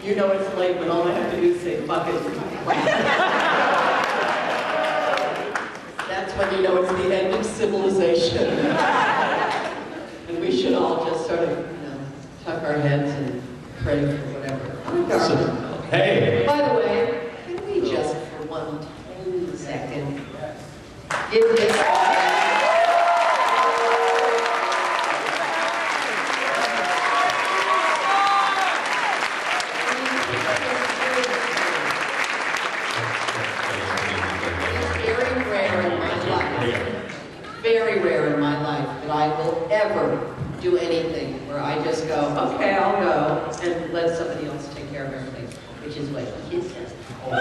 You know it's late when all I have to do is say, fuck it. That's when you know it's the end of civilization. And we should all just sort of, tuck our heads and pray for whatever. Hey! By the way, can we just for one tiny second give this very rare in my life that I will ever do anything where I just go, okay, I'll go, and let somebody else take care of everything, which is what he says. There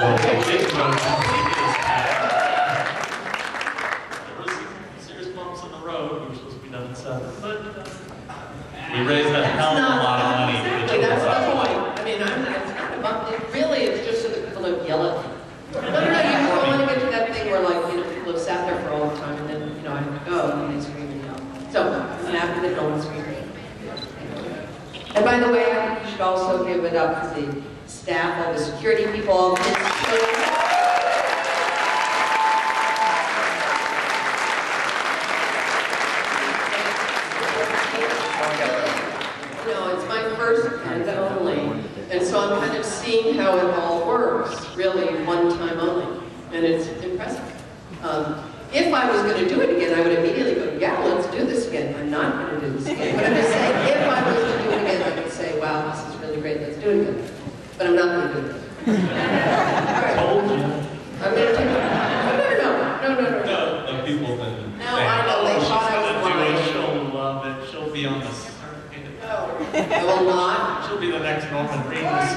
was some serious bumps on the road. We were supposed to be done at 7, but we raised a hell of a lot of money. Exactly, that's the point. I mean, it's just so that people don't yell at me. No, you don't want to get to that thing where, people have sat there for all the time, and then, I have to go, and they scream and yell. So, I'm happy that no one's screaming. And by the way, I think you should also give it up to the staff, all the security people, all the it's my first and only. And so I'm kind of seeing how it all works, really, one time only. And it's impressive. If I was going to do it again, I would immediately go, yeah, let's do this again. I'm not going to do this again. But I'm just saying, if I was to do it again, I would say, wow, this is really great, let's do it again. But I'm not going to do it. All right. Told you. I'm going to take it. No. No, people that No, I know, they thought I was lying. She'll love it. She'll be on the center. No, I will not. She'll be the next Norman Reedus.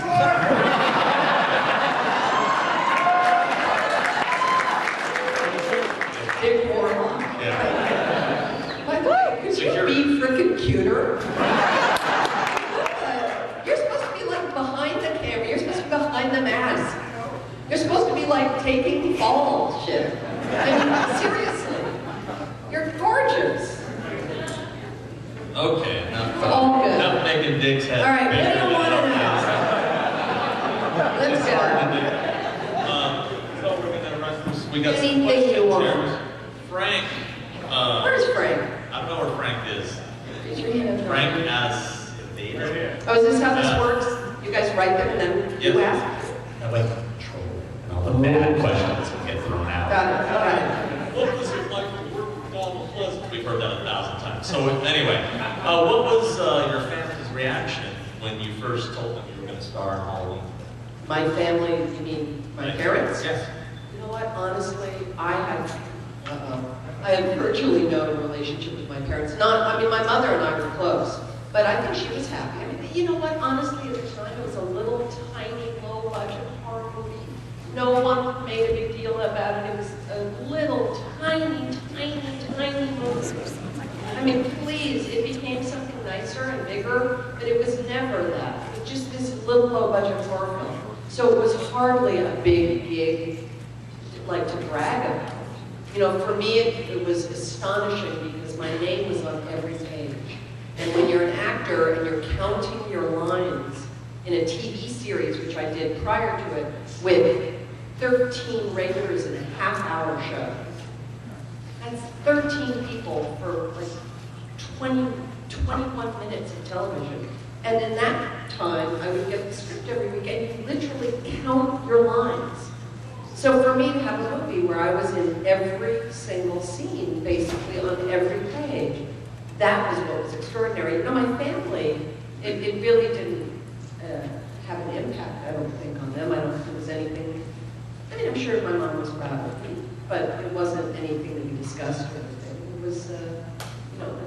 Yeah. By the way, could you be frickin' cuter? You're supposed to be behind the camera. You're supposed to be behind the mask. You're supposed to be taking fall shit. I mean, seriously. You're gorgeous. Okay, It's all good. enough making Dick's head. All right, what do you want to know? Let's go. So we're gonna run through. We got some Anything you questions. want. Frank. Where's Frank? I don't know where Frank is. Raise your hand. Frank asks Vader. Oh, is this how this works? You guys write them and then you ask? That way control and all the bad questions will get thrown out. Got it. What was it like to work with Donald Pleasant? We've heard that 1,000 times. So anyway, what was your family's reaction when you first told them you were going to star in Halloween? My family, you mean my parents? Yes. You know what, honestly, I had virtually no relationship with my parents. My mother and I were close, but I think she was happy. I mean, you know what, honestly, at the time, it was a little tiny, low-budget horror movie. No one made a big deal about it. It was a little tiny movie. I mean, please, it became something nicer and bigger, but it was never that. It was just this little low-budget horror film. So it was hardly a big gig, to brag about. For me, it was astonishing because my name was on every page. And when you're an actor and you're counting your lines in a TV series, which I did prior to it, with 13 regulars in a half-hour show, that's 13 people for 21 minutes of television. And in that time, I would get the script every week, and you literally count your lines. So for me to have a movie where I was in every single scene, basically on every page, that was what was extraordinary. My family, it really didn't have an impact, I don't think, on them. I don't think it was anything. I mean, I'm sure my mom was proud of me, but it wasn't anything that we discussed or anything. It was,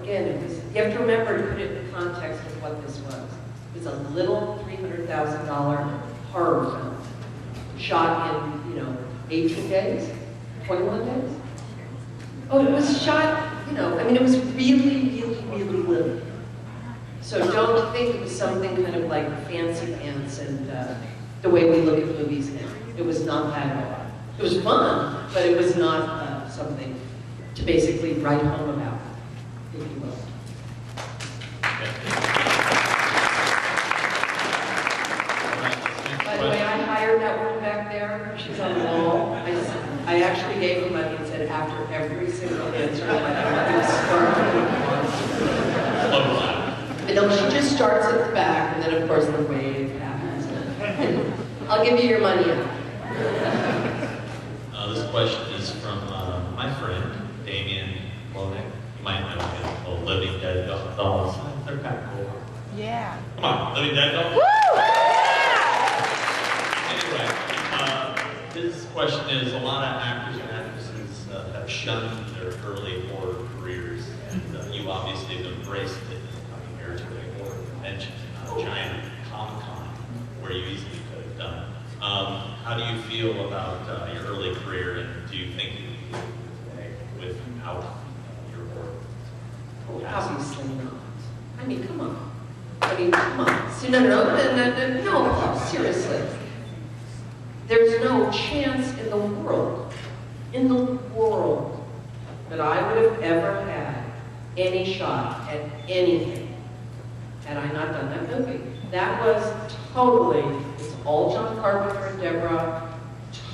again, you have to remember to put it in the context of what this was. It was a little $300,000 horror film shot in, 18 days, 21 days. Oh, it was shot, it was really little. So don't think it was something kind of like fancy pants and the way we look at movies now. It was not that at all. It was fun, but it was not something to basically write home about, if you will. All right. hired that woman back there. She's on the wall. I actually gave her money and said, after every single answer, like, I'm going to start. You know, she just starts at the back, and then of course the wave happens. I'll give you your money out. This question is from my friend, Damien Lonek. You might know him, the Living Dead dolls. They're kind of cool. Yeah. Come on, Living Dead dolls. Woo! Anyway, his question is, a lot of actors and actresses have shunned their early horror careers, and you obviously have embraced it coming here to a horror convention, a giant Comic-Con, where you easily could have done. How do you feel about your early career, and do you think you can do today without your horror? Oh, obviously not. I mean, come on. Come on. See, no, seriously. There's no chance in the world, that I would have ever had any shot at anything had I not done that movie. That was totally, it's all John Carpenter and Deborah,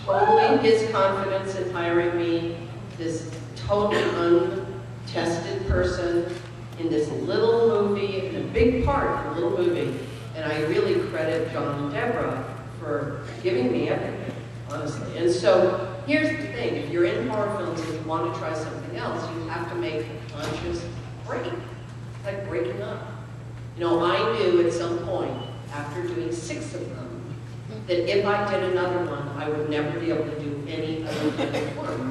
totally his confidence in hiring me, this totally untested person in this little movie, in a big part in a little movie. And I really credit John and Deborah for giving me everything, honestly. And so, here's the thing, if you're in horror films and you want to try something else, you have to make a conscious break. It's like breaking up. You know, I knew at some point, after doing 6 of them, that if I did another one, I would never be able to do any other kind of work.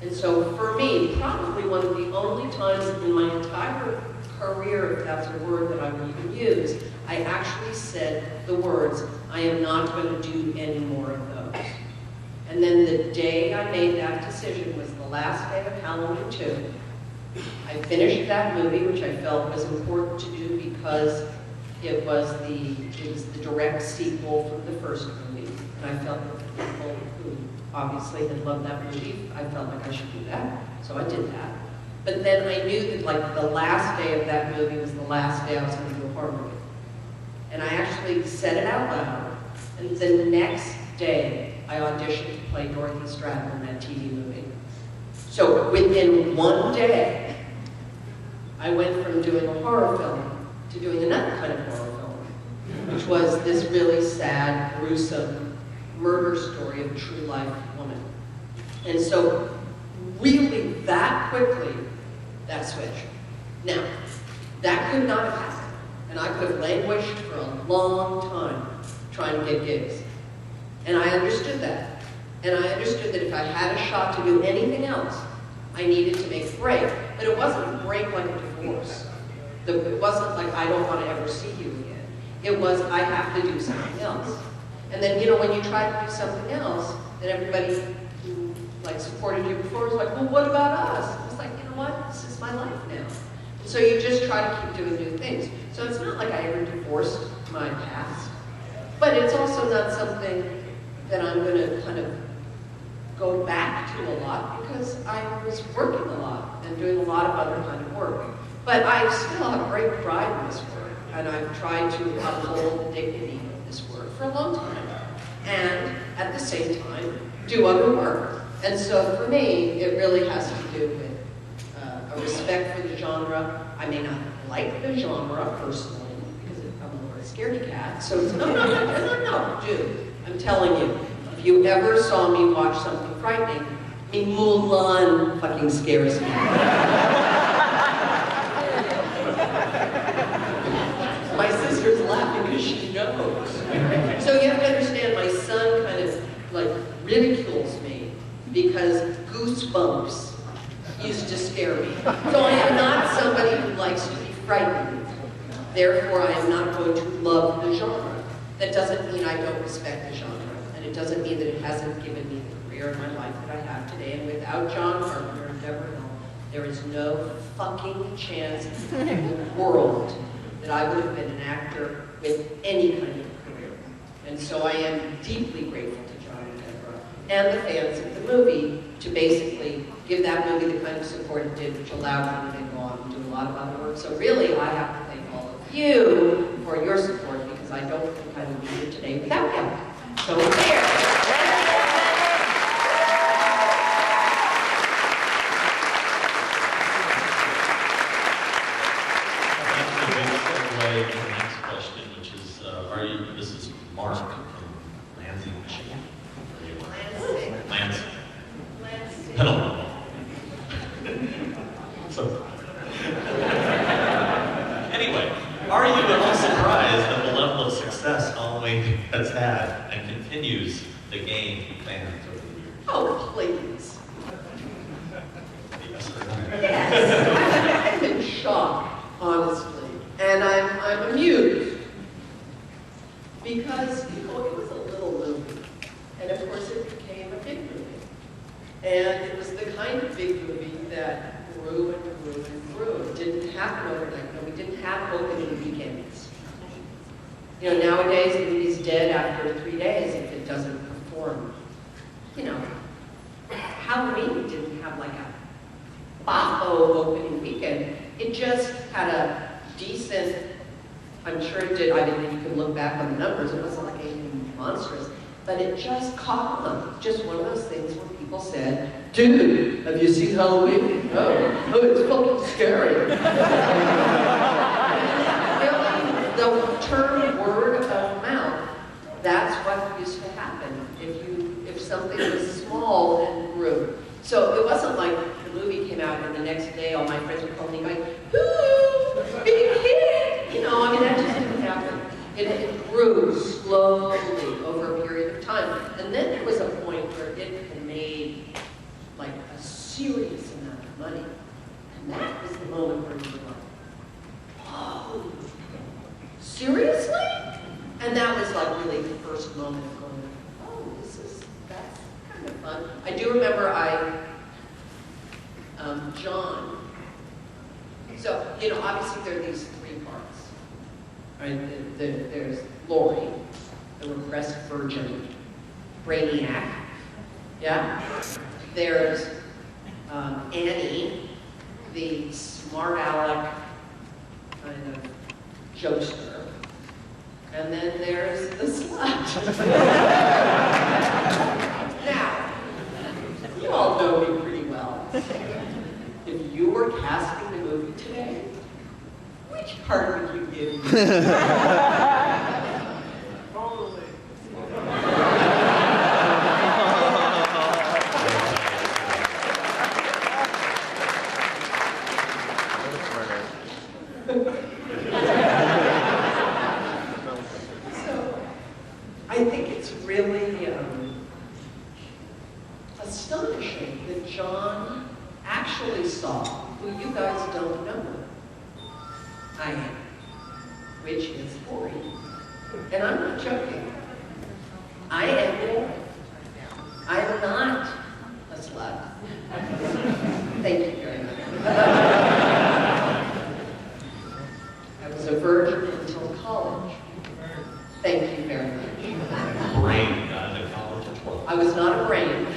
And so for me, probably one of the only times in my entire career, if that's a word that I would even use, I actually said the words, I am not going to do any more of those. And then the day I made that decision was the last day of Halloween 2. I finished that movie, which I felt was important to do because it was the direct sequel from the first movie. And I felt that the people who obviously had loved that movie, I felt like I should do that. So I did that. But then I knew that like the last day of that movie was the last day I was going to do a horror movie. And I actually said it out loud. And the next day, I auditioned to play Dorothy Stratton in that TV movie. So within one day, I went from doing a horror film to doing another kind of horror film, which was this really sad, gruesome murder story of a true life woman. And so really that quickly, that switched. Now, that could not have happened. And I could have languished for a long time trying to get gigs. And I understood that. And I understood that if I had a shot to do anything else, I needed to make a break. But it wasn't a break like a divorce. It wasn't like, I don't want to ever see you again. It was, I have to do something else. And then, you know, when you try to do something else, then everybody who, like, supported you before was like, well, what about us? I was like, you know what? This is my life now. And so you just try to keep doing new things. So it's not like I ever divorced my past. But it's also not something that I'm going to kind of go back to a lot because I was working a lot and doing a lot of other kind of work. But I still have great pride in this work, and I've tried to uphold the dignity of this work for a long time. And at the same time, do other work. And so for me, it really has to do with a respect for the genre. I may not like the genre personally, because I'm a little scaredy cat. So it's no, dude, I'm telling you, if you ever saw me watch something frightening, I mean, Mulan fucking scares me. My sister's laughing because she knows. So you have to understand, my son kind of like ridicules me because Goosebumps used to scare me. So I am not somebody who likes to be frightened. Therefore, I am not going to love the genre. That doesn't mean I don't respect the genre. And it doesn't mean that it hasn't given me the career in my life that I have today. And without John Carpenter and Deborah Hill, there is no fucking chance in the world that I would have been an actor with any kind of career. And so I am deeply grateful to John and Deborah and the fans of the movie to basically give that movie the kind of support it did, which allowed me to go on and do a lot of other work. So really, I have to thank all of you for your support because I don't think I would be here today without you. So this is Mark from Lansing, Michigan. Lansing. I don't know. So, anyway, are you at all surprised at the level of success Halloween has had and continues to gain fans over the years? Oh, please. Yes or no? Yes. I'm in shock, honestly. And I'm amused. Because, you know, it was a little movie. And of course it became a big movie. And it was the kind of big movie that grew and grew and grew. It didn't happen overnight. No, we didn't have opening weekends. You know, nowadays the movie's dead after 3 days if it doesn't perform. You know, Halloween didn't have like a boffo opening weekend. It just had a decent, I'm sure it did, I didn't, you can look back on the numbers, it wasn't like anything monstrous, but it just caught them. Just one of those things where people said, dude, have you seen Halloween? Oh, it's fucking scary. Really, the term word of mouth, that's what used to happen if something was small and grew. So it wasn't like the movie came out and the next day all my friends were calling me going, ooh, big hit! You know, I mean, that just didn't happen. It grew slowly over a period of time. And then there was a point where it had made like a serious amount of money. And that was the moment where you were like, whoa, seriously? And that was like really the first moment of going, oh, that's kind of fun. I do remember John. So, you know, obviously there are these three parts. Right? There's Lori, the repressed virgin, brainiac. Yeah? There's Annie, the smart aleck kind of jokester. And then there's the slut. Now, you all know me pretty well. If you were casting the movie today, which part would you give me? Totally. So, I think it's really astonishing that John actually saw who you guys don't know I am, which is Lori. And I'm not joking. I am Lori. I am not a slut. Thank you very much. I was a virgin until college. Thank you very much. Brain got into college at 12. I was not a brain.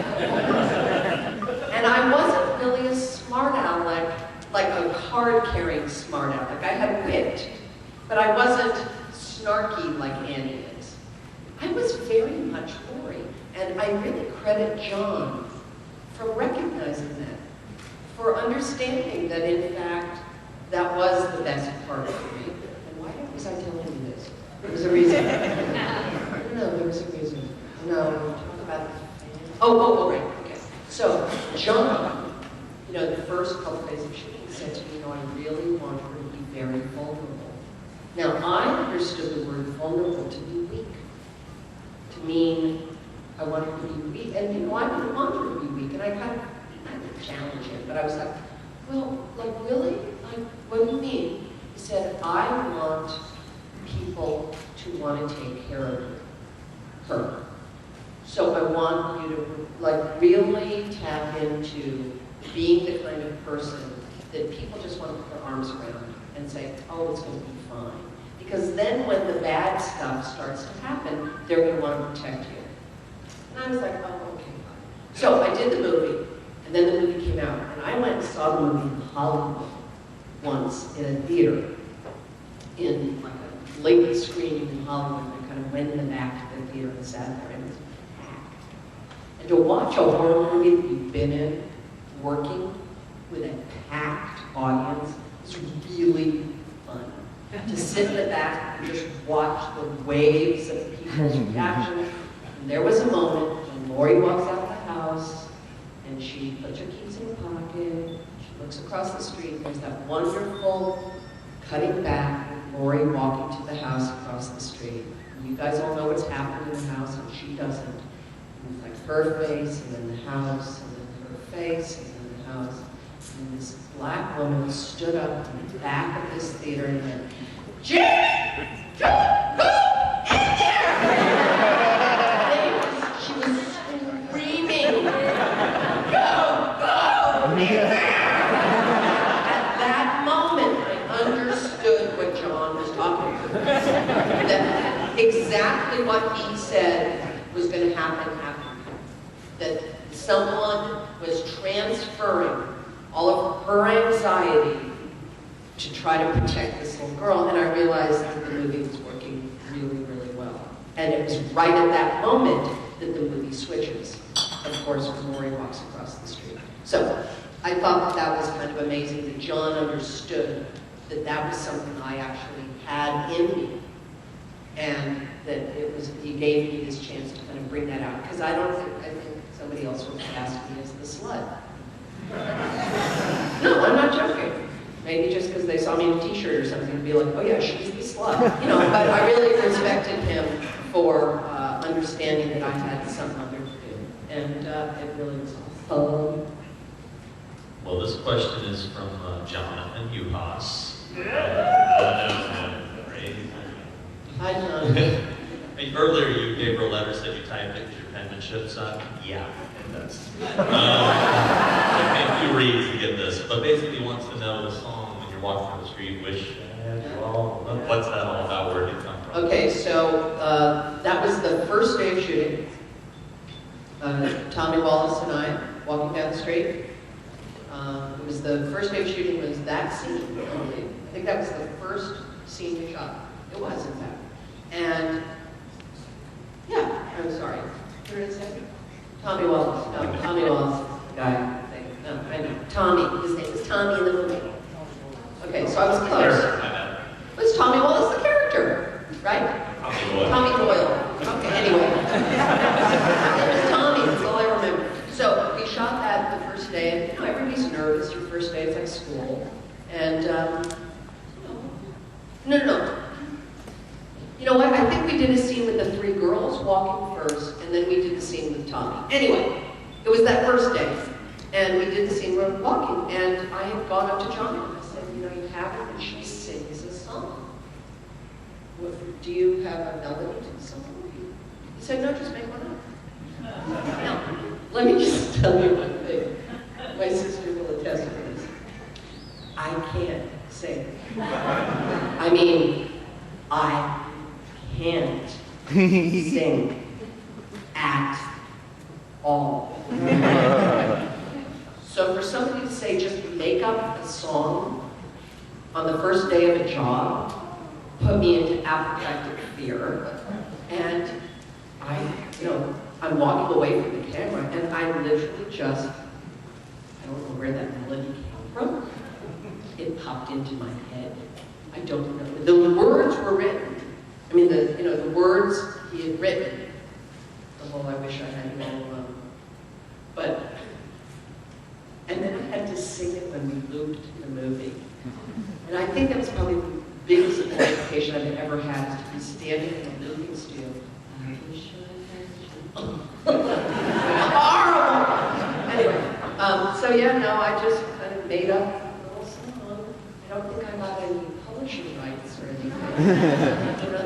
And I wasn't really a smart aleck, like a card-carrying smart aleck. I had wit, but I wasn't snarky like Annie is. I was very much Lori, and I really credit John for recognizing that, for understanding that, in fact, that was the best part of me. And why was I telling you this? There was a reason. No, there was a reason. No, talk about oh, right, okay. So, John, you know, the first couple days of shooting said to me, you know, I really want her to be very vulnerable. Now, I understood the word vulnerable to be weak. To mean, I want her to be weak. And, you know, I didn't want her to be weak. And I kind of challenged him. But I was like, well, like, really? Like, what do you mean? He said, I want people to want to take care of her. So I want you to, like, really tap into being the kind of person that people just want to put their arms around and say, oh, it's going to be fine. Because then when the bad stuff starts to happen, they're going to want to protect you. And I was like, oh, okay. So I did the movie, and then the movie came out, and I went and saw the movie in Hollywood once in a theater, in like a late screening in Hollywood. I kind of went in the back of the theater and sat there, and it was packed. And to watch a horror movie that you've been in, working with a packed audience, is really fun. To sit in the back back and just watch the waves of people's reactions. And there was a moment when Lori walks out of the house and she puts her keys in her pocket, she looks across the street, there's that wonderful cutting back with Lori walking to the house across the street. And you guys all know what's happened in the house and she doesn't. And it's like her face and then the house and then her face and then the house. And this black woman stood up in the back of this theater and went, "Jim! Go in there!" She was screaming, "Go! At that moment, I understood what John was talking about. That exactly what he said was going to happen happened. That someone was transferring all of her anxiety to try to protect this little girl, and I realized that the movie was working really, really well. And it was right at that moment that the movie switches, of course, when Lori walks across the street. So I thought that was kind of amazing that John understood that that was something I actually had in me, and that he gave me this chance to kind of bring that out, because I think somebody else would have cast me as the slut. No, I'm not joking. Maybe just because they saw me in a t-shirt or something and be like, oh yeah, she's the slut. You know, but I really respected him for understanding that I had something other to do. And it really was fun. Well, this question is from Jonathan Uhas. Hi, John. Earlier you gave her a letter, said you typed it because your penmanship sucked. Yeah, it does. A few reads to get this, but basically he wants to know the song when you're walking down the street, Wish I Had You All. What's that all about? Where did it come from? Okay, so that was the first day of shooting. Tommy Wallace and I walking down the street. It was the first day of shooting was that scene, I believe. I think that was the first scene we shot. It was, in fact. And yeah, I'm sorry. What did I say? Tommy Wallace. No, Tommy Wallace, the guy. No, I know. Tommy. His name is Tommy in the movie. Okay, so I was close. Was Tommy Wallace the character, right? Tommy Doyle. Tommy Doyle. Okay, anyway. It was Tommy, that's all I remember. So we shot that the first day, and you know, everybody's nervous. Your first day, it's like school. And, no. You know what? I think we did a scene with the three girls walking first, and then we did the scene with Tommy. Anyway, it was that first day, and we did the scene where we're walking, and I had gone up to Johnny, and I said, you know, you have it, and she sings a song. Do you have a melody to the song? He said, no, just make one up. Now, let me just tell you one thing. My sister will attest to this. I can't sing. I mean, I can't sing at all. So for somebody to say just make up a song on the first day of a job put me into apoplectic fear. And I'm walking away from the camera and I literally just, I don't know where that melody came from. It popped into my head. I don't know. The words were written. I mean, the words he had written, the whole I wish I had you all alone. But, and then I had to sing it when we looped the movie. And I think that was probably the biggest mortification I've ever had, is to be standing in a looping studio. I wish I had you. Horrible! Anyway, so yeah, no, I just kind of made up a little song. I don't think I got any publishing rights or anything. I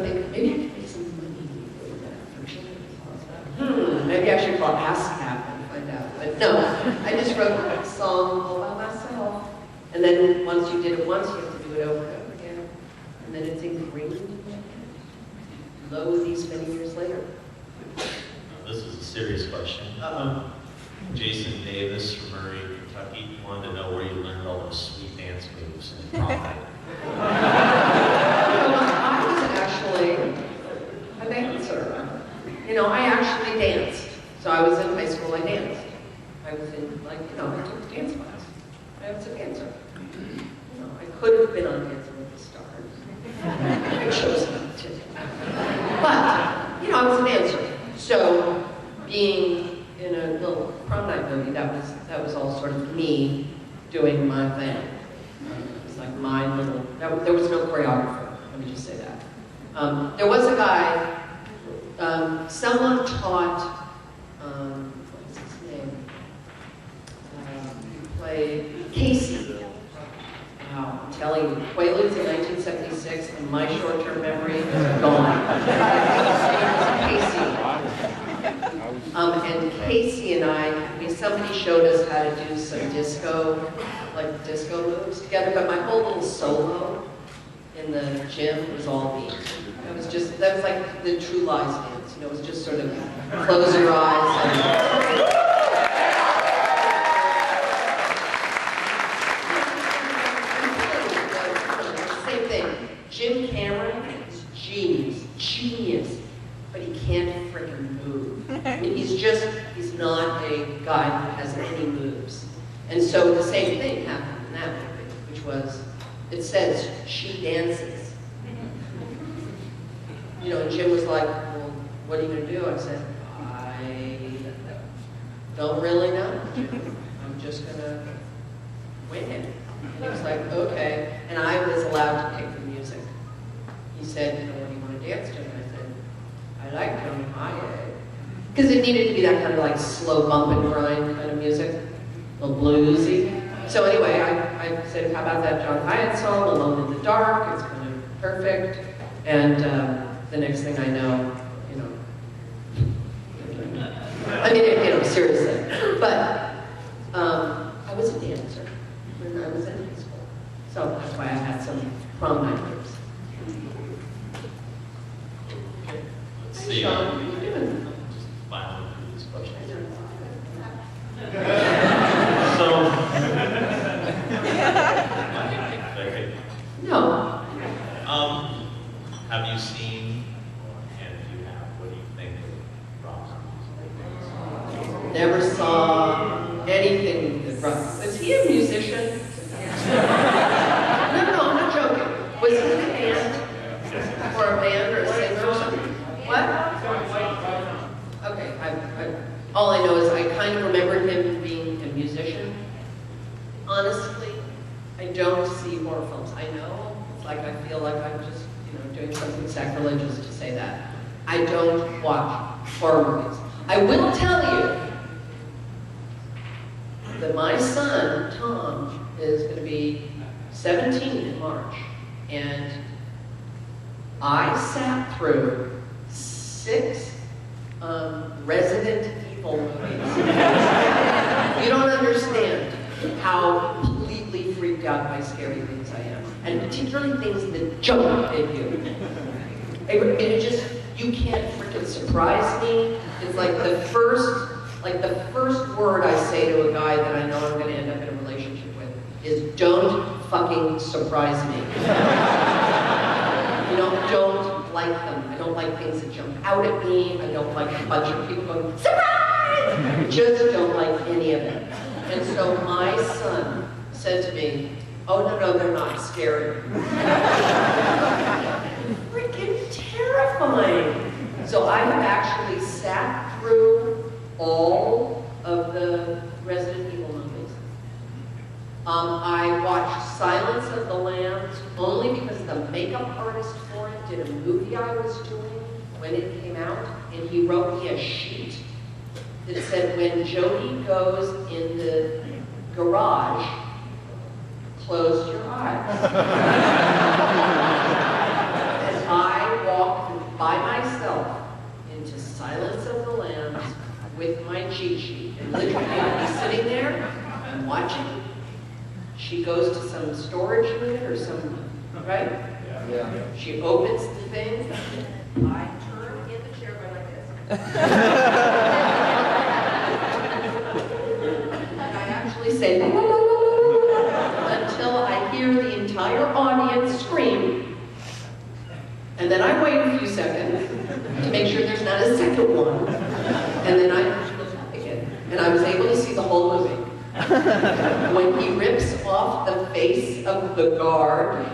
think maybe I could make some money doing that for children. Maybe I should call ASCAP and find out. But no, I just wrote that song all by myself. And then once you did it once, you have to do it over and over again. And then it's ingrained in my head. Lo, these many years later. This is a serious question. Jason Davis from Murray, Kentucky, wanted to know where you learned all those sweet dance moves in prom night. I was actually a dancer. You know, I actually danced. So I was in high school, I danced. I was in, I took a dance class. I was a dancer. You know, I could have been on Dancing with the Stars. I chose not So being in a little prom night movie, that was all sort of me doing my thing. It was like my little, there was no choreographer, let me just say that. There was a guy, someone taught, what's his name? He played Casey. Wow, I'm telling you, Quaaludes in 1976, and my short-term memory is gone. Casey. And Casey and somebody showed us how to do some disco moves together, but my whole little solo in the gym was all me. That was like the True Lies dance, you know, it was just sort of close your eyes and... Same thing. Jim Cameron is genius, but he can't freaking move. I mean, he's not a guy who has any moves. And so the same thing happened in that movie, which was, it says, she dances. You know, and Jim was like, well, what are you going to do? I said, I don't really know, Jim. I'm just going to wing it. And he was like, okay. And I was allowed to pick the music. He said, you know, what do you want to dance to? And I said, I like Johnny Hyatt. Because it needed to be that kind of like slow bump and grind kind of music, a little bluesy. So anyway, I said, how about that John Hyatt song, Alone in the Dark? It's kind of perfect. And the next thing I know, you know, I mean, you know, seriously. But I was a dancer when I was in high school. So that's why I had some prom night moves. Okay, let's Hey, see. Sean, what are you doing? Just filing through this question. No. Have you seen, and if you have, what do you think of rock? Never saw anything that rock. Was he a musician? No, I'm not joking. Was he in a band? Or a band or a singer or something? What? Okay, all I know is I kind of remembered him being a musician. Honestly, I don't see horror films. I know, it's like I feel like I'm just, you know, doing something sacrilegious to say that. I don't watch horror movies. I will tell you that my son, Tom, is going to be 17 in March, and I sat through 6 Resident Evil movies. You don't understand how completely freaked out by scary things I am, and particularly things that jump at you. It just, you can't freaking surprise me. It's like the first word I say to a guy that I know I'm going to end up in a relationship with is, don't fucking surprise me. You know, don't like them. I don't like things that jump out at me. I don't like a bunch of people going, surprise! Just don't like any of it. And so my son said to me, oh, no, they're not scary. Freaking terrifying. So I have actually sat through all of the Resident Evil movies. I watched Silence of the Lambs only because the makeup artist for it did a movie I was doing when it came out, and he wrote me a sheet that said, when Jody goes in the garage, close your eyes. And I walked by myself into Silence of the Lambs with my cheat sheet. And literally, I'd be sitting there and watching. She goes to some storage unit or some, right? Yeah. She opens the thing. I turn in the chair by like this. And I actually say, la, la, la, la, la, until I hear the entire audience scream. And then I wait a few seconds to make sure there's not a second one. And then I look up again. And I was able to see the whole movie. When he rips off the face of the guard,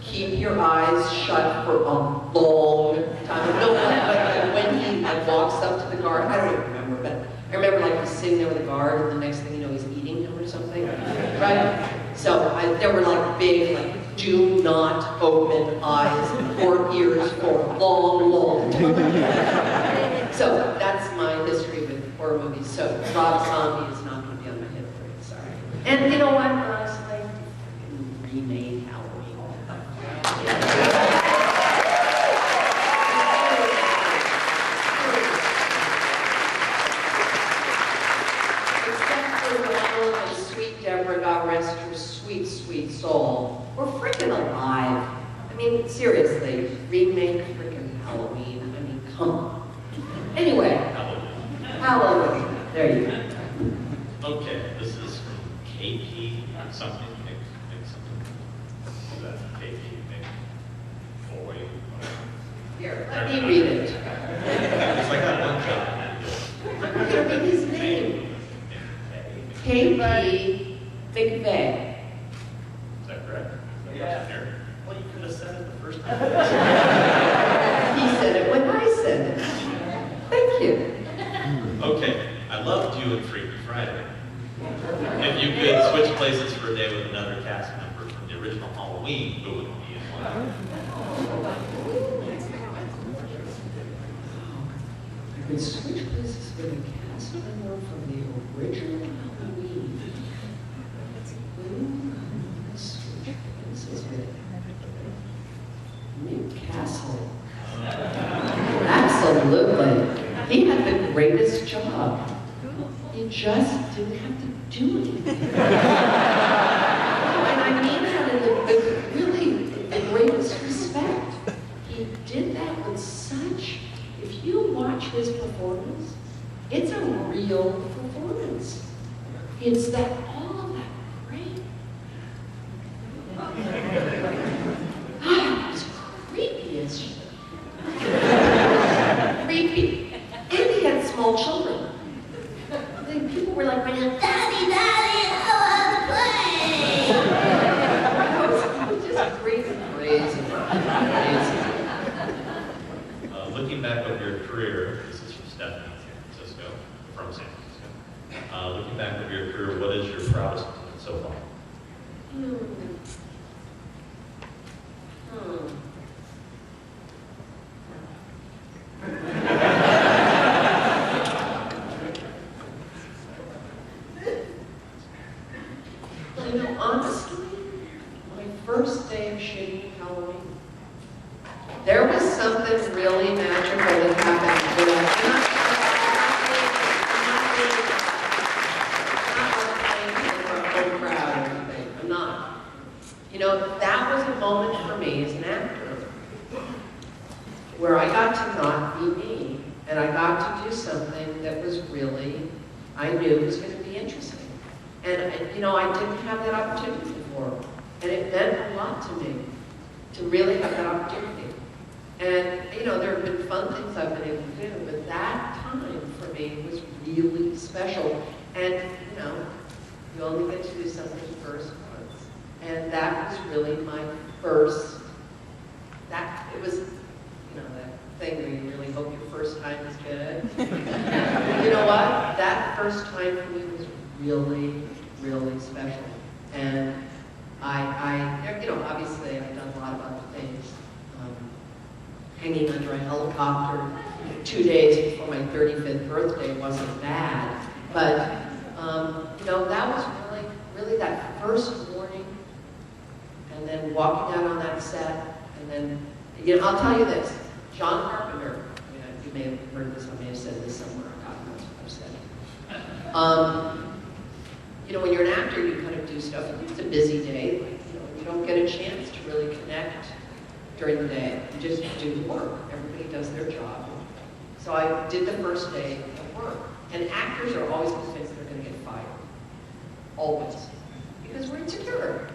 keep your eyes shut for a long time. No, but when he walks up to the guard, sitting there with a guard, and the next thing you know, he's eating him or something, right? So there were like big, like, do not open eyes or ears for long, long time. So that's my history with horror movies. So Rob Zombie is not going to be on my hit parade, sorry. And you know what, honestly, remade Halloween. Deborah, God rest her sweet, sweet soul, were freaking alive. I mean, seriously, remake freaking Halloween. I mean, come on. Anyway, Halloween. There you go. Okay, this is from KP something. Make something. Is that KP? Make boy. Here, let me read it. It's like that one job. I'm not going to read his name. KP McVeigh. Is that correct? Yeah. Well, you could have said it the first time. He said it when I said it. Thank you. Okay, I loved you in Freaky Friday. If you could switch places for a day with another cast member from the original Halloween, who would be in one? I could switch places with a cast member from the original Halloween. Newcastle. Absolutely. He had the greatest job. He just didn't have to do anything. And I mean that in really the greatest respect. He did that with such, if you watch his performance, it's a real performance. It's that all of that great. It's creepy as shit. Creepy. And he had small children. And people were like, Daddy, Daddy, I want to play. It was just crazy. Looking back over your career, this is from Stephanie, from San Francisco. Looking back over your career, what is your proudest moment so far? Well, you know, honestly, my first day of shooting Halloween, there was something really magical that happened. I'm not. You know, that was a moment for me as an actor where I got to not be me, and I got to do something that was really, I knew was going to be interesting. And, you know, I didn't have that opportunity before, and it meant a lot to me to really have that opportunity. And, you know, there have been fun things I've been able to do, but that time for me was really special. And, you know, you only get to do something first once. And that was really my first, it was, you know, that thing where you really hope your first time is good. You know what? That first time for me was really, really special. And I you know, obviously I've done a lot of other things. Hanging under a helicopter 2 days before my 35th birthday wasn't bad. But, you know, that was really that first morning, and then walking out on that set, and then, you know, I'll tell you this, John Carpenter, I mean, you may have heard this, I may have said this somewhere, God knows what I've said. You know, when you're an actor, you kind of do stuff, it's a busy day, like, you know, you don't get a chance to really connect during the day. You just do the work. Everybody does their job. So I did the first day of work. And actors are always convinced they're going to get fired. Always. Because we're insecure.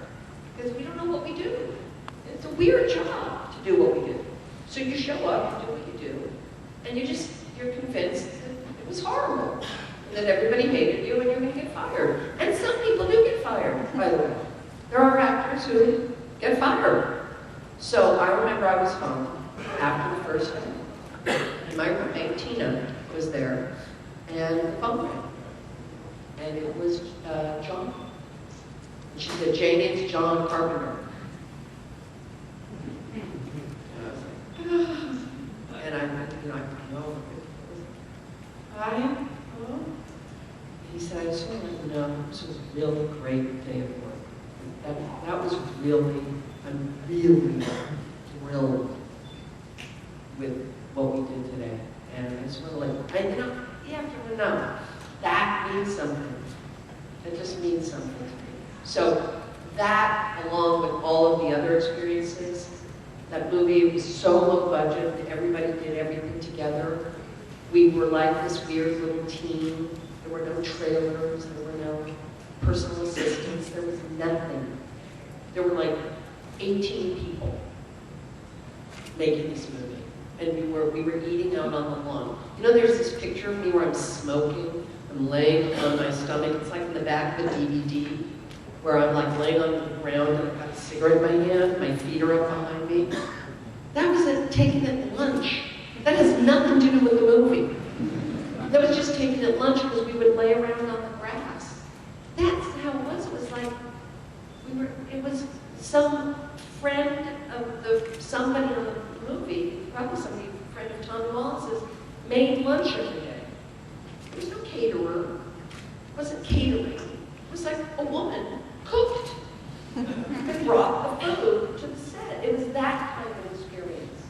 Because we don't know what we do. It's a weird job to do what we do. So you show up, you do what you do, and you're convinced that it was horrible. And that everybody hated you and you're going to get fired. And some people do get fired, by the way. There are actors who get fired. So I remember I was home after the first day, and my roommate, Tina, was there, and the phone rang. and it was John. And she said, Jane, it's John Carpenter. And I was like, and I know. Hi. Hello. He said, I just want to let you know this was a really great day of work. That was really, I'm really thrilled with what we did today. And I just want to you have to know, that means something. That just means something to me. So that, along with all of the other experiences, that movie was so low budget, everybody did everything together. We were like this weird little team. There were no trailers, there were no personal assistants, there was nothing. There were like 18 people making this movie. And we were eating out on the lawn. You know, there's this picture of me where I'm smoking, I'm laying on my stomach, it's like in the back of a DVD, where I'm like laying on the ground and I've got a cigarette in my hand, my feet are up behind me. That was taken at lunch. That has nothing to do with the movie. That was just taken at lunch because we would lay around on the grass. That's how it was. It was like, it was some friend of somebody in the movie, probably somebody, a friend of Tom Wallace's, made lunch every day. There was no caterer. It wasn't catering. It was like a woman cooked and brought the food to the set. It was that kind of experience.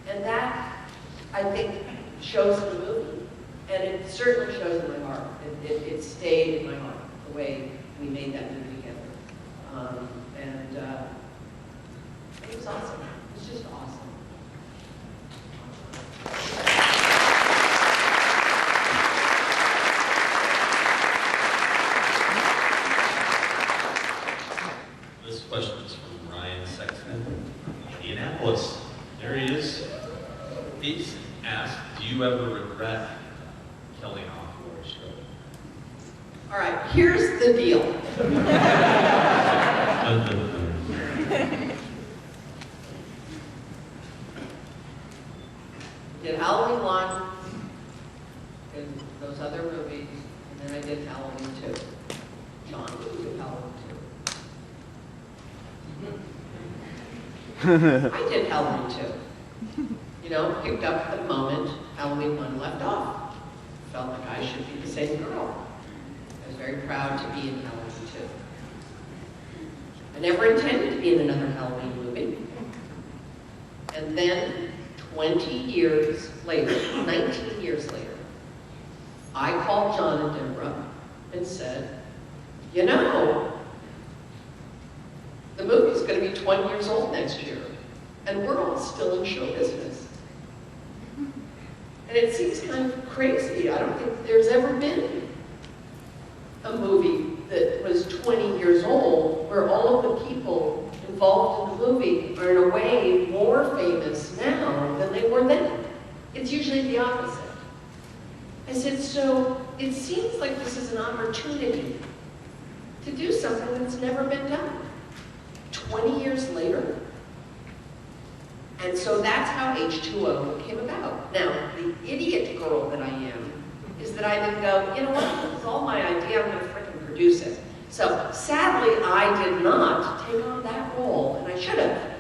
And that, I think, shows in the movie. And it certainly shows in my heart. It stayed in my heart, the way we made that movie together. It was awesome. It was just awesome. This question is from Ryan Sexton, Indianapolis. There he is. He's asked, do you ever regret killing off Laurie Strode? All right, here's the deal. Did Halloween 1 and those other movies, and then I did Halloween 2. John did Halloween 2. I did Halloween 2. You know, picked up the moment Halloween 1 left off. Felt like I should be the same girl. I was very proud to be in Halloween 2. I never intended to be in another Halloween movie. And then 20 years later, 19 years later, I called John and Deborah and said, you know, the movie's going to be 20 years old next year, and we're all still in show business. And it seems kind of crazy. I don't think there's ever been a movie that was 20 years old where all of the people involved in the movie are in a way more famous now than they were then. It's usually the opposite. I said, so it seems like this is an opportunity to do something that's never been done. 20 years later. And so that's how H2O came about. Now, the idiot girl that I am is that I then go, you know what, this is all my idea, I'm going to frickin' produce it. So sadly, I did not take on that role, and I should have.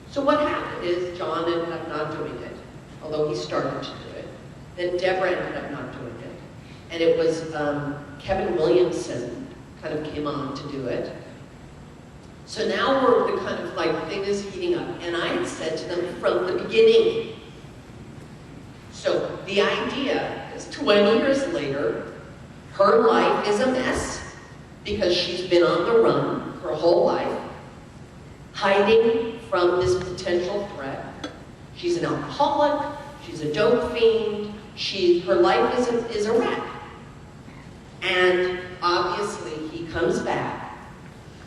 So what happened is John ended up not doing it, although he started to do it. Then Deborah ended up not doing it. And it was Kevin Williamson kind of came on to do it. So now we're the kind of like thing is heating up. And I had said to them from the beginning. So the idea is 20 years later, her life is a mess because she's been on the run her whole life, hiding from this potential threat. She's an alcoholic, she's a dope fiend, her life is a wreck. And obviously he comes back.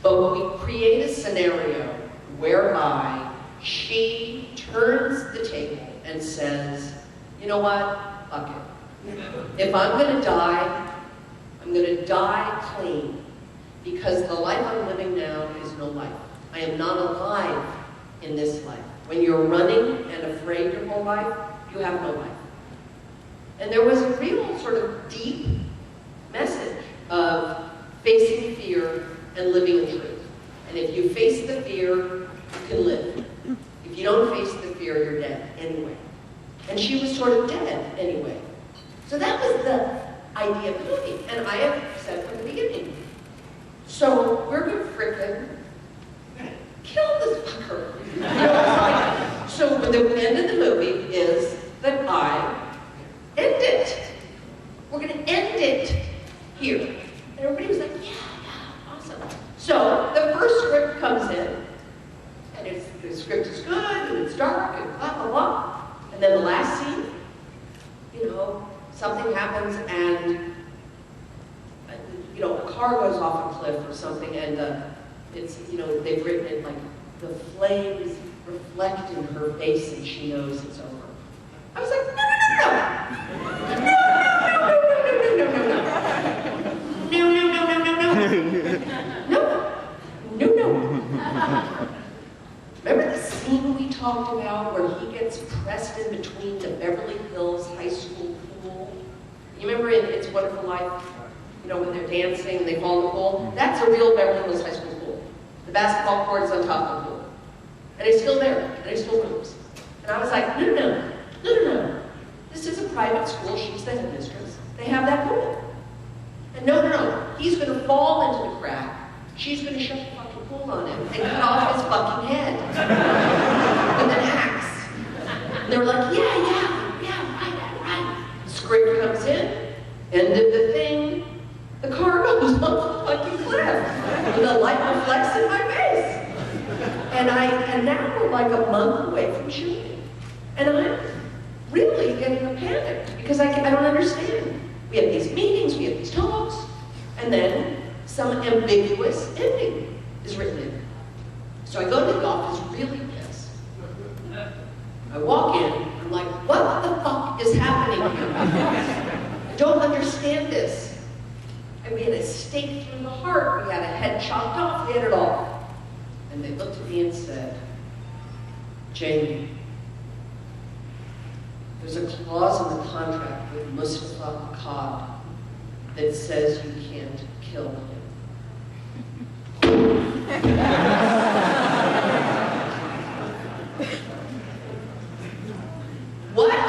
But we create a scenario whereby she turns the table and says, you know what, fuck it. If I'm going to die, I'm going to die clean. Because the life I'm living now is no life. I am not alive in this life. When you're running and afraid your whole life, you have no life. And there was a real sort of deep message of So that was the idea of the movie, and I have said from the beginning. So we're gonna frickin' kill this fucker. You know, so the end of the movie is that I end it. We're gonna end it here. And everybody was like, yeah, awesome. So the first script comes in, and the script is good, and it's dark, and blah, blah, blah. And then the last scene, you know, something happens, and you know, a car goes off a cliff or something, and it's, you know, they've written it like, the flames reflect in her face and she knows it's over. I was like, no, Remember the scene we talked about where he gets pressed in between the Beverly Hills High School pool? You remember in It's a Wonderful Life? You know, when they're dancing and they fall in the pool? That's a real Beverly Hills High School pool. The basketball court is on top of the pool. And it's still there, and it still moves. And I was like, no. This is a private school, she's the headmistress. They have that pool. And no, he's gonna fall into the crack. She's gonna shut the fucking pool on him and cut off his fucking head with an axe. And they were like, yeah, right. The script comes in, end of the thing, the car goes off the fucking cliff, and the light reflects in my face. And now we're like a month away from shooting. And I'm really getting a panic because I don't understand. We have these meetings, we have these talks, and then some ambiguous ending is written in. So I go to the office really pissed. I walk in, I'm like, what the fuck is happening here? I don't understand this. And we had a stake through the heart, we had a head chopped off, we had it all. And they looked at me and said, Jamie, there's a clause in the contract with Mustafa Akkad that says you can't kill him. What?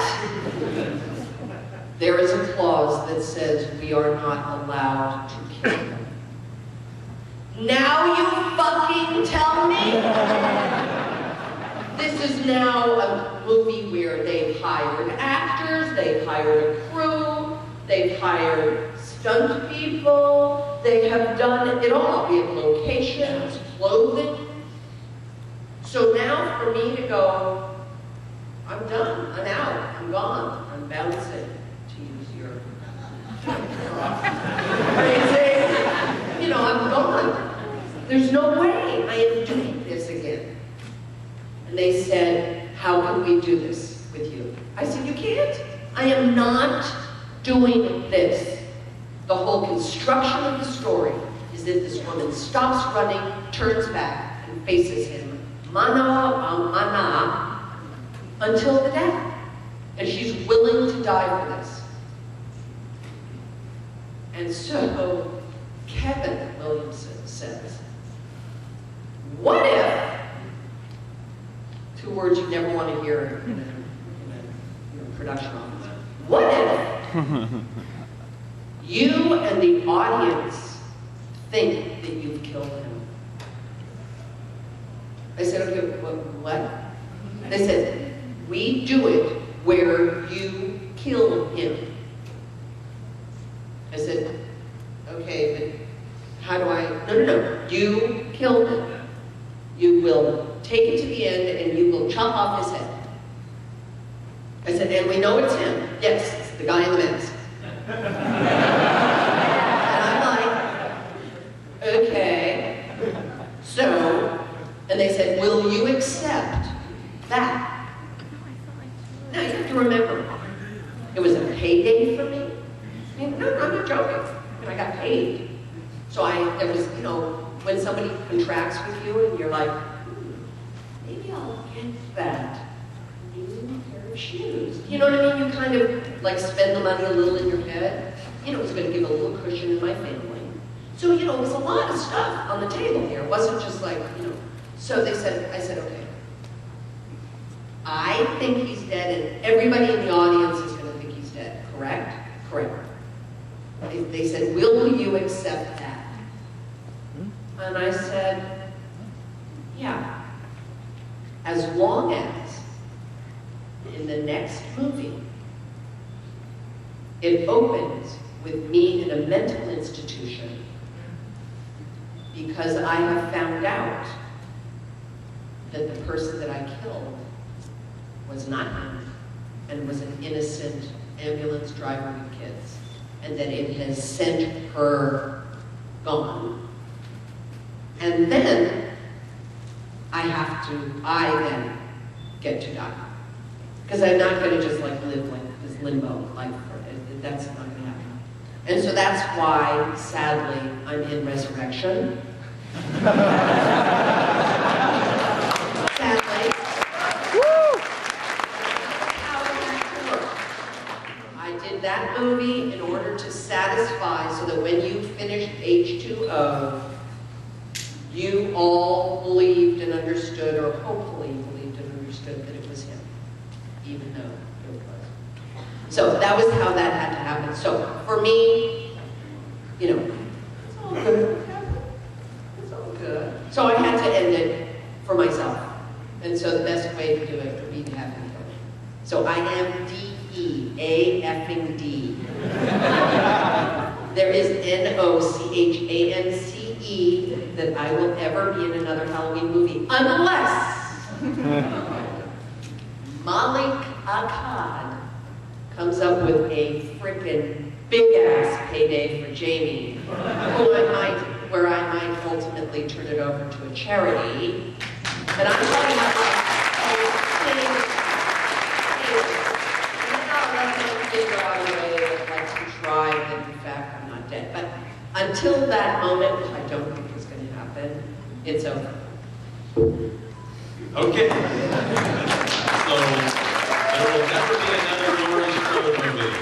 There is a clause that says we are not allowed to kill him. Now you fucking tell me? This is now a movie where they've hired actors, they've hired a crew, they've hired stunt people, they have done it all. We have locations, clothing. So now for me to go, I'm done, I'm out, I'm gone, I'm bouncing, to use your phrasing. You know, I'm gone. There's no way I am doing this again. And they said, how can we do this with you? I said, you can't. I am not doing this. The whole construction of the story is that this woman stops running, turns back, and faces him, mana a mana, until the death. And she's willing to die for this. And so, Kevin Williamson says, what if, two words you never want to hear in a production office, what if you and the audience think that you've killed him? I said, okay, what? They said, we do it where you kill him. I said, okay, but how do I? No, you kill him. You will take it to the end and you will chop off his head. I said, and we know it's him. Yes, it's the guy in the mask. And I'm like, okay. So, and they said, will you accept that? Now you have to remember, it was a payday for me. I mean, no, I'm not joking. I got paid. So there was, you know, when somebody contracts with you and you're like, maybe I'll get that new pair of shoes. You know what I mean? You kind of like spend the money a little in your head. You know, it's going to give a little cushion in my family. So, you know, it was a lot of stuff on the table here. It wasn't just like, you know. So I said, okay. I think he's dead and everybody in the audience is going to think he's dead, correct? Correct. They said, will you accept that? And I said, yeah. As long as in the next movie, it opens with me in a mental institution because I have found out that the person that I killed was not him and was an innocent ambulance driver with kids, and that it has sent her gone. And then I then get to die. Because I'm not going to just like live like this limbo life. That's not going to happen. And so that's why, sadly, I'm in Resurrection. Sadly. How did that work? I did that movie in order to satisfy so that when you finished H2O, you all believed and understood, or hopefully believed and understood, that it was him, even though it was. So that was how that had to happen. So for me, you know, it's all good. It's all good. So I had to end it for myself. And so the best way to do it would be to have him go. So I am D-E, A-effing D. There is N-O-C-H-A-N-C-E that I will ever be in another Halloween movie, unless Malik Akkad comes up with a frickin' big-ass payday for Jamie, where I might ultimately turn it over to a charity. And I'm talking about like, and I'll let them figure out a way like, to try that in fact I'm not dead. But until that moment, which I don't think is going to happen, it's over. Okay. So there will never be another Laurie Strode movie.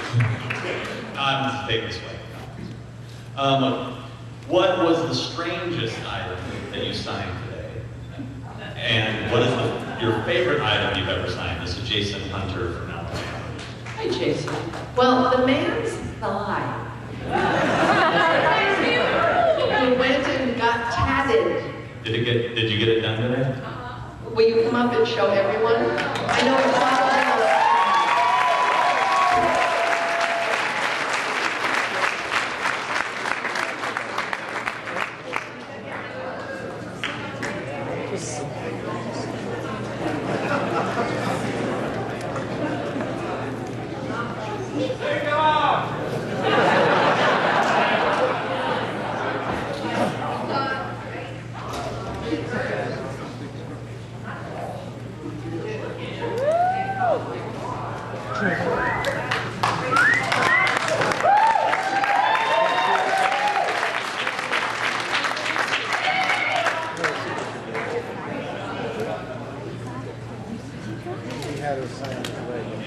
Take this way. What was the strangest item that you signed today? And what is your favorite item you've ever signed? This is Jason Hunter from Alabama. Hi, Jason. Well, the man's thigh. He went and got tatted. Did you get it done today? Will you come up and show everyone? I know it's not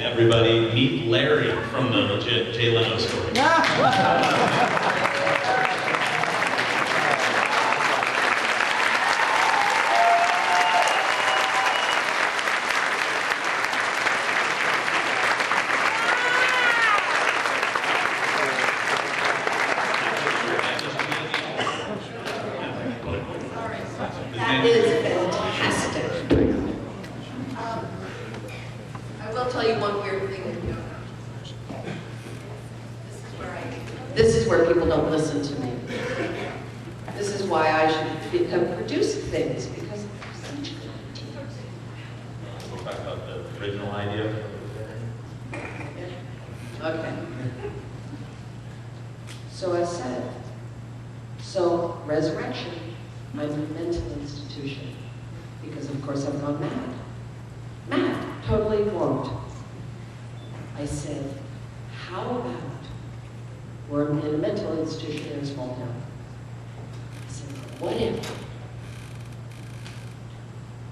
Everybody, meet Larry from the Jay Leno story. That is fantastic. I will tell you one weird thing. This is where people don't listen to me. This is why I should have produced things, because they're such good ideas. We'll talk about the original idea. Okay. So I said, so resurrection, I'm a mental institution, because of course I've gone mad. Mad, totally warped. I said, how about we're in a mental institution in a small town? I said, what if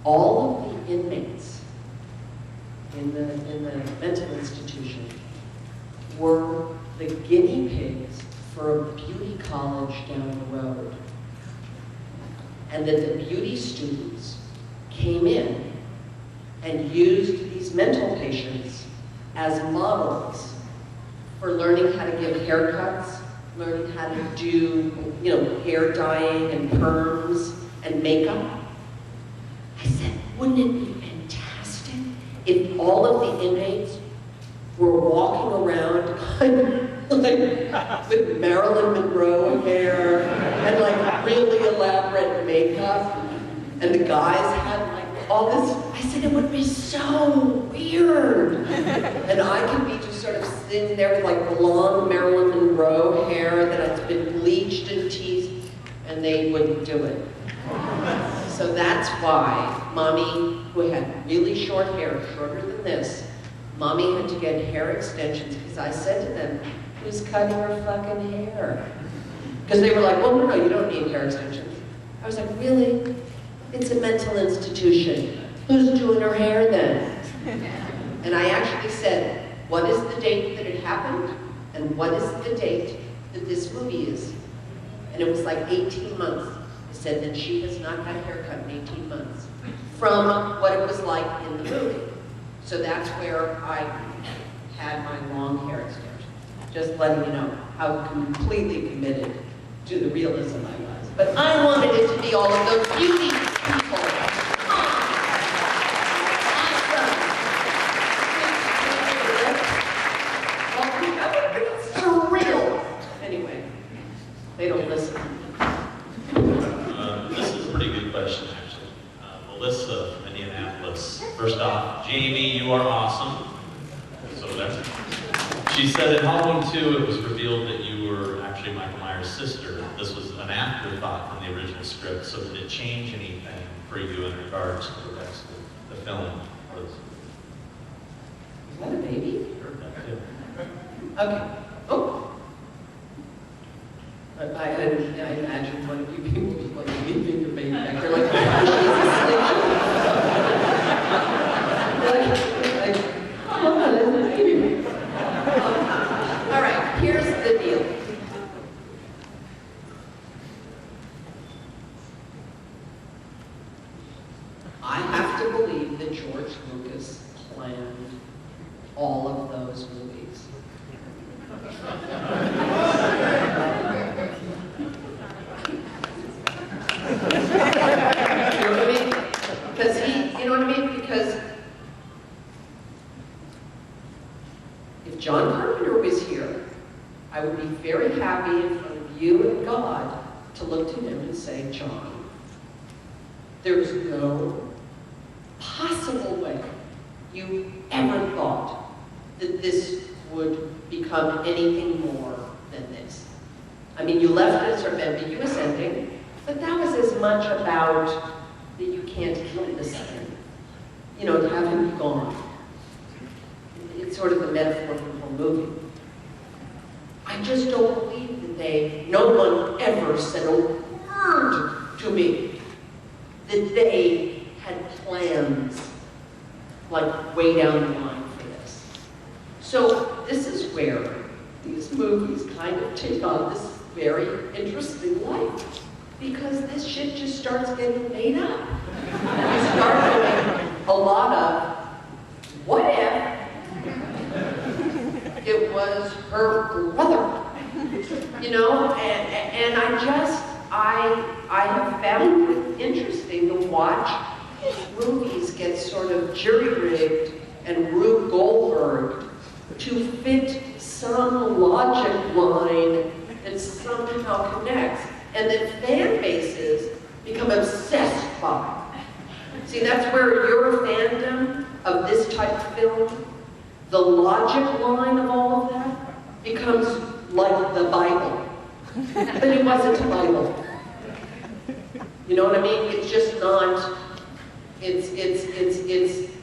all of the inmates in the mental institution were the guinea pigs for a beauty college down the road, and that the beauty students came in and used these mental patients as models for learning how to give haircuts, learning how to do, hair dyeing and perms and makeup. I said, wouldn't it be fantastic if all of the inmates were walking around like with Marilyn Monroe hair and like really elaborate makeup, and the guys had like all this. I said it would be so weird, and I could be just sort of sitting there with like blonde Marilyn Monroe hair that has been bleached and teased, and they wouldn't do it. So that's why Mommy, who had really short hair, shorter than this, Mommy had to get hair extensions because I said to them, who's cutting her fucking hair? Because they were like, well, no, you don't need hair extensions. I was like, really? It's a mental institution. Who's doing her hair then? And I actually said, what is the date that it happened? And what is the date that this movie is? And it was like 18 months. I said that she has not had a haircut in 18 months from what it was like in the movie. So that's where I had my long hair extension. Just letting you know how completely committed to the realism I was. But I wanted it to be all of those beauty people. It's surreal. Anyway, they don't listen. This is a pretty good question, actually. Melissa from Indianapolis. First off, Jamie, you are awesome. So that's. She said in Halloween 2, it was revealed that you were actually Michael Myers' sister. This was an afterthought from the original script. So did it change anything for you in regards to the rest of the film? Is that a baby? Okay. Oh. I imagine one of you people was like leaving your baby back there, like, come on, that's a baby. All right, here's the deal. I have to believe that George Lucas planned all of those movies. You know what I mean? Because you know what I mean? Because if John Carpenter was here, I would be very happy in front of you and God to look to him and say, John, there's no possible way you ever thought that this would become anything more than this. I mean, you left it sort of ambiguous ending, but that was as much about that you can't kill this thing, to have him be gone. It's sort of the metaphor for the whole movie. I just don't believe that no one ever said a word to me that they had plans, like way down the line for this. So this is where these movies kind of take on this very interesting life, because this shit just starts getting made up. You start doing a lot of, what if it was her brother? And I have found it interesting to watch movies get sort of jury-rigged and Rube Goldberg to fit some logic line that somehow connects, and that fan bases become obsessed by. See, that's where your fandom of this type of film, the logic line of all of that, becomes like the Bible. But it wasn't a Bible. You know what I mean? It's just not, it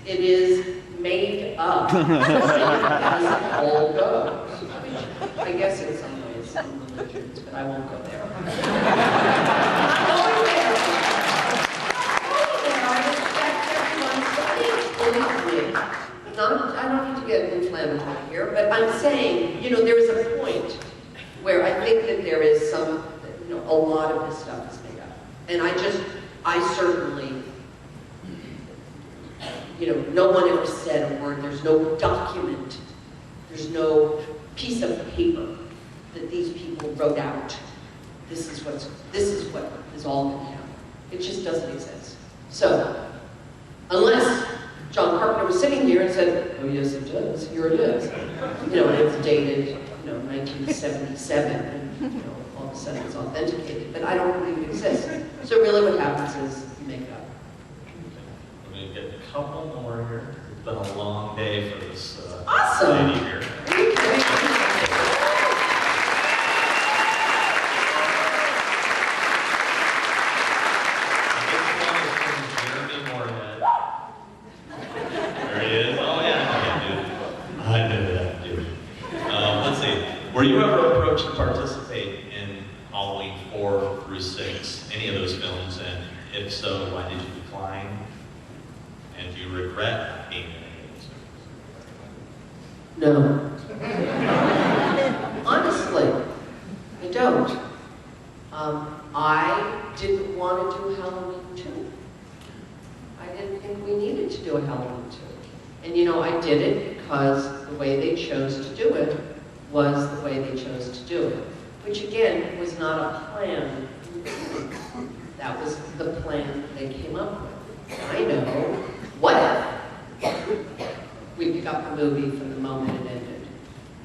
is made up. As it all goes. I guess in some ways, some religions, but I won't go there. I don't need to get inflammatory here, but I'm saying, there is a point where I think that there is some, a lot of this stuff is made up. And I certainly, no one ever said a word. There's no document. There's no piece of paper that these people wrote out. This is what is all going to happen. It just doesn't exist. So, unless John Carpenter was sitting here and said, oh yes it does, here it is. You know, and it's dated, 1977, and all of a sudden it's authenticated, but I don't believe it exists. So really what happens is you make it up. We're going to get a couple more here. It's been a long day for this awesome. lady here. Were you ever approached to participate in Halloween 4 through 6, any of those films, and if so, why did you decline? And do you regret not being in any of those films? No. Honestly, I don't. I didn't want to do Halloween 2. I didn't think we needed to do a Halloween 2. And I did it because the way they chose to do it was the way they chose to do it, which again was not a plan. That was the plan that they came up with. I know, what if we pick up the movie from the moment it ended?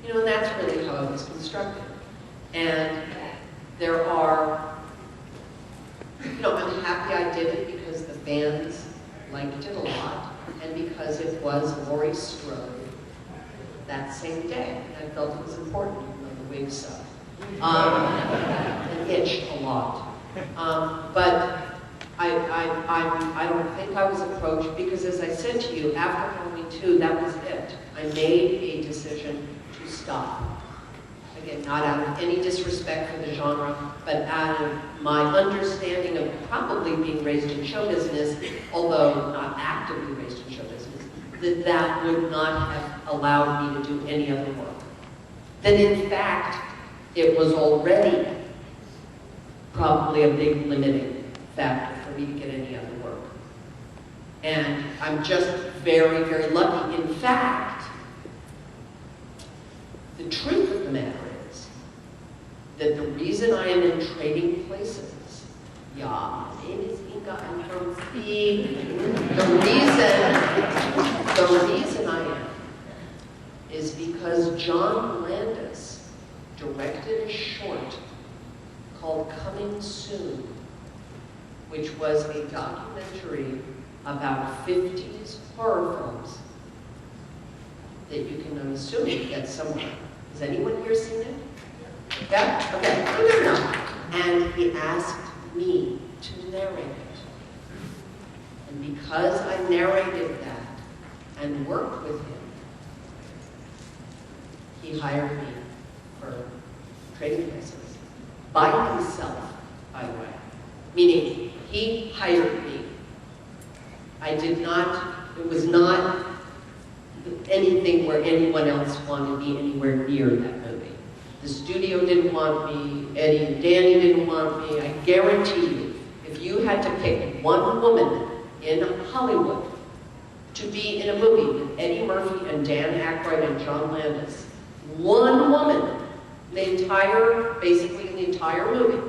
And that's really how it was constructed. And there are, I'm happy I did it because the fans liked it a lot, and because it was Laurie Strode that same day. I felt it was important, the wig stuff. And itched a lot. But I don't think I was approached because, as I said to you, after Halloween 2, that was it. I made a decision to stop. Again, not out of any disrespect for the genre, but out of my understanding of probably being raised in show business, although not actively raised in show business, that would not have allowed me to do any other work. That in fact, it was already probably a big limiting factor for me to get any other work. And I'm just very, very lucky. In fact, the truth of the matter is that the reason I am in Trading Places, my name is Inga, I'm from Speed. The reason I am is because John Landis directed a short called Coming Soon, which was a documentary about 50s horror films that you can, I'm assuming, get somewhere. Has anyone here seen it? Yeah? Okay. No. And he asked me to narrate it. And because I narrated that and worked with him, he hired me for Trading Places. By himself, by the way. Meaning, he hired me. I did not, it was not anything where anyone else wanted me anywhere near that movie. The studio didn't want me, Eddie and Danny didn't want me. I guarantee you, if you had to pick one woman in Hollywood to be in a movie with Eddie Murphy and Dan Aykroyd and John Landis, one woman, basically the entire movie,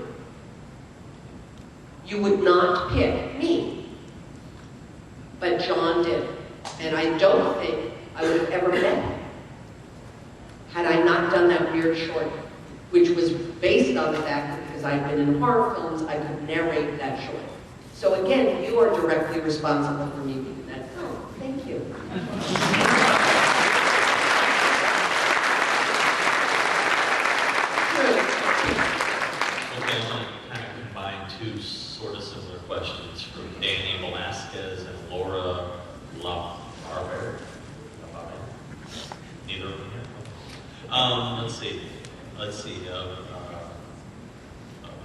you would not pick me. But John did. And I don't think I would have ever met him had I not done that weird short, which was based on the fact that because I'd been in horror films, I could narrate that short. So again, you are directly responsible for me doing that. Oh, thank you. Okay, I'm going to kind of combine two sort of similar questions from Danny Velasquez and Laura LaBarbera. Neither of them here? Let's see.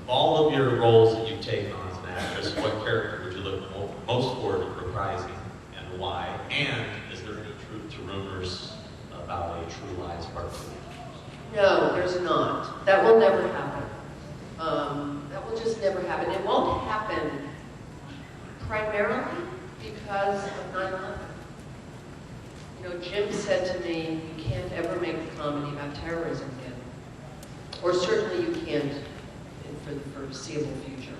All of your roles that you've taken on as an actress, what character would you look most forward to reprising and why? And is there any truth to rumors about a True Lies Part 2? No, there's not. That will never happen. That will just never happen. It won't happen primarily because of 9/11. You know, Jim said to me, you can't ever make a comedy about terrorism again. Or certainly you can't for the foreseeable future.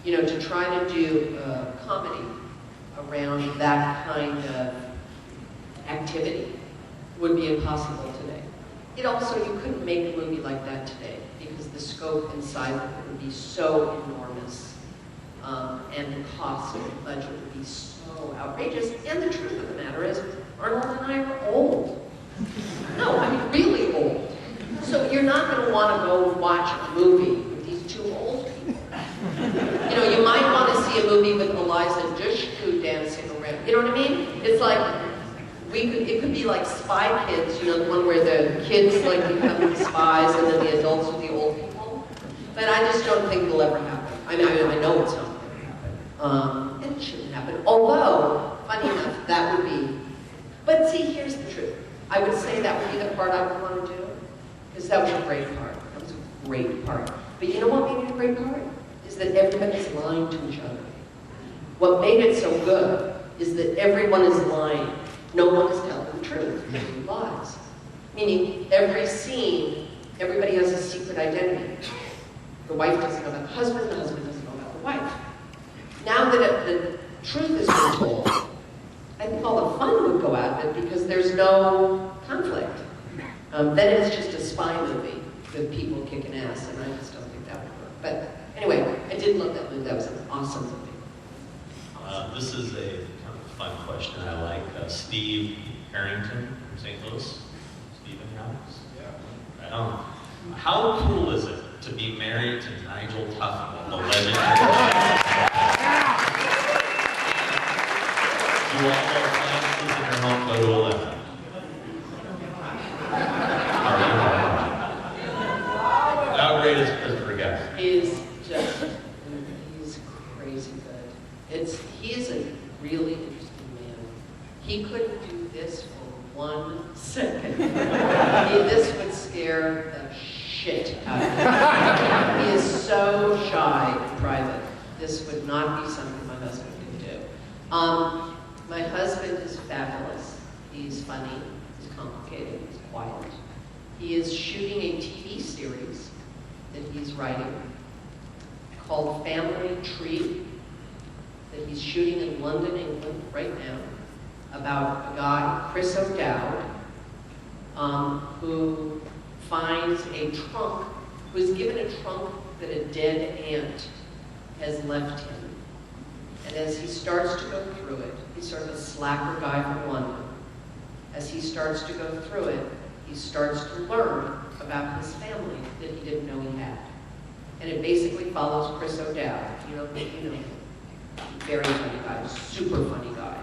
You know, to try to do comedy around that kind of activity would be impossible today. It also, you couldn't make a movie like that today because the scope and size of it would be so enormous, and the cost of the budget would be so outrageous. And the truth of the matter is, Arnold and I are old. No, I mean really old. So you're not going to want to go watch a movie with these two old people. You know, you might want to see a movie with Eliza Dushku dancing around. You know what I mean? It's like, it could be like Spy Kids, you know, the one where the kids like become the spies and then the adults are the old people. But I just don't think it'll ever happen. I mean, I know it's not going to happen. And it shouldn't happen. Although, funny enough, that would be. But see, here's the truth. I would say that would be the part I would want to do. Because that was a great part. That was a great part. But you know what made it a great part? Is that everybody's lying to each other. What made it so good is that everyone is lying. No one is telling the truth. Everybody lies. Meaning, every scene, everybody has a secret identity. The wife doesn't know about the husband doesn't know about the wife. Now that the truth has been told, I think all the fun would go out of it because there's no conflict. Then it's just a spy movie with people kicking ass, and I just don't think that would work. But anyway, I did love that movie. That was an awesome movie. This is a kind of fun question I like. Steve Harrington from St. Louis. Steve in your house? Yeah. Right on. How cool is it to be married to Nigel Tufnell, the legend? Do all our appliances in your home go to 11? Outrageous Christopher guy. He's crazy good. He is a really interesting man. He couldn't do this for 1 second. This would scare the shit out of him. He is so shy in private. This would not be something my husband could do. My husband is fabulous. He's funny, he's complicated, he's quiet. He is shooting a TV series that he's writing called Family Tree that he's shooting in London, England right now about a guy, Chris O'Dowd, who finds a trunk, who is given a trunk that a dead aunt has left him. And as he starts to go through it, he's sort of a slacker guy from London. As he starts to go through it, he starts to learn about his family that he didn't know he had. And it basically follows Chris O'Dowd, you know, very funny guy, super funny guy,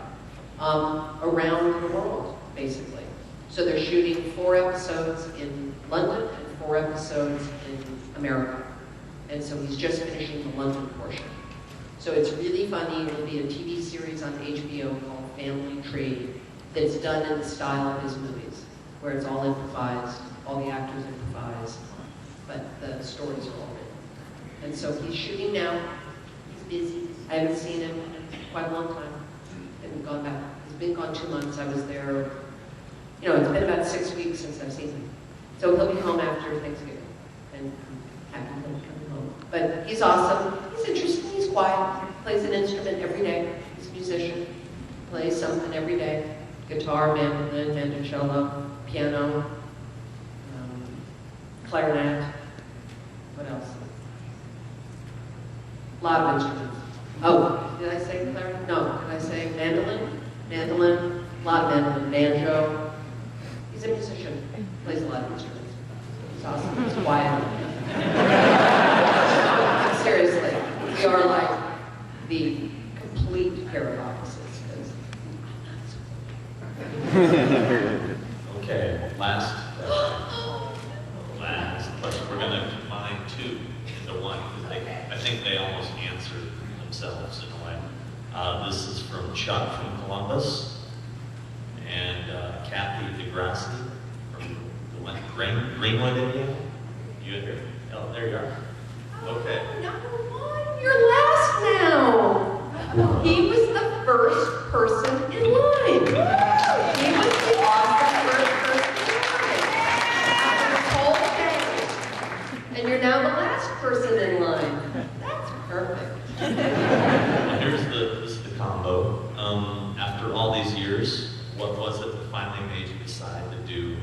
around the world, basically. So they're shooting 4 episodes in London and 4 episodes in America. And so he's just finishing the London portion. So it's really funny. It'll be a TV series on HBO called Family Tree that's done in the style of his movies, where it's all improvised, all the actors improvise, but the stories are all written. And so he's shooting now. He's busy. I haven't seen him in quite a long time. Haven't gone back. He's been gone 2 months. I was there. You know, it's been about 6 weeks since I've seen him. So he'll be home after Thanksgiving, and I'm happy he'll be coming home. But he's awesome. He's interesting. He's quiet. Plays an instrument every day. He's a musician. Plays something every day. Guitar, mandolin, mandocello, piano, clarinet. What else? A lot of instruments. Oh, did I say clarinet? No. Did I say mandolin? Mandolin. A lot of mandolin. Banjo. He's a musician. Plays a lot of instruments. He's awesome. He's quiet. Seriously, we are like the complete pair of opposites. Okay, last question. We're going to combine 2 into 1 because I think they almost answer themselves in a way. This is from Chuck from Columbus and Kathy DeGrassi from Greenwood, Indiana. You in here? Oh, there you are. Okay. Number 1, you're last now. He was the first person in line. He was And you're now the last person in line. That's perfect. Well, this is the combo. After all these years, what was it that finally made you decide to do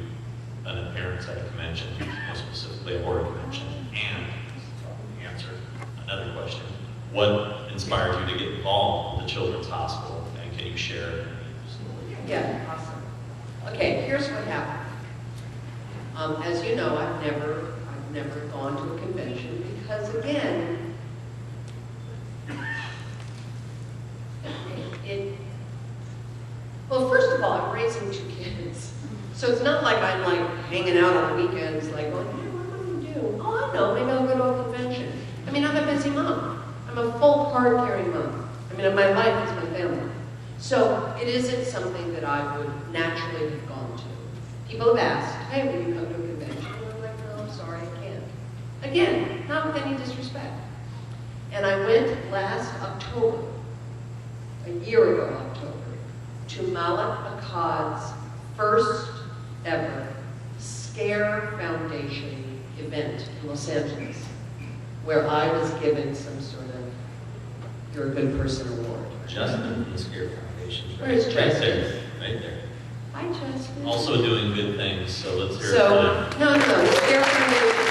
an appearance at a convention, more specifically a horror convention? And answer another question: what inspired you to get involved with the Children's Hospital? And can you share? Yeah, awesome. Okay, here's what happened. As you know, I've never gone to a convention because, again, well, first of all, I'm raising 2 kids. So it's not like I'm like hanging out on the weekends, like going, hey, what am I going to do? Oh, I know, maybe I'll go to a convention. I mean, I'm a busy mom. I'm a full card-carrying mom. I mean, my life is my family. So it isn't something that I would naturally have gone to. People have asked, hey, will you come to a convention? And I'm like, no, I'm sorry, I can't. Again, not with any disrespect. And I went last October, a year ago October, to Malik Akkad's first ever Scare Foundation event in Los Angeles, where I was given some sort of You're a Good Person award. Justin from the Scare Foundation. Where's Right Justin? there, right there. Hi, Justin. Also doing good things, so let's hear it. So, no, the Scare Foundation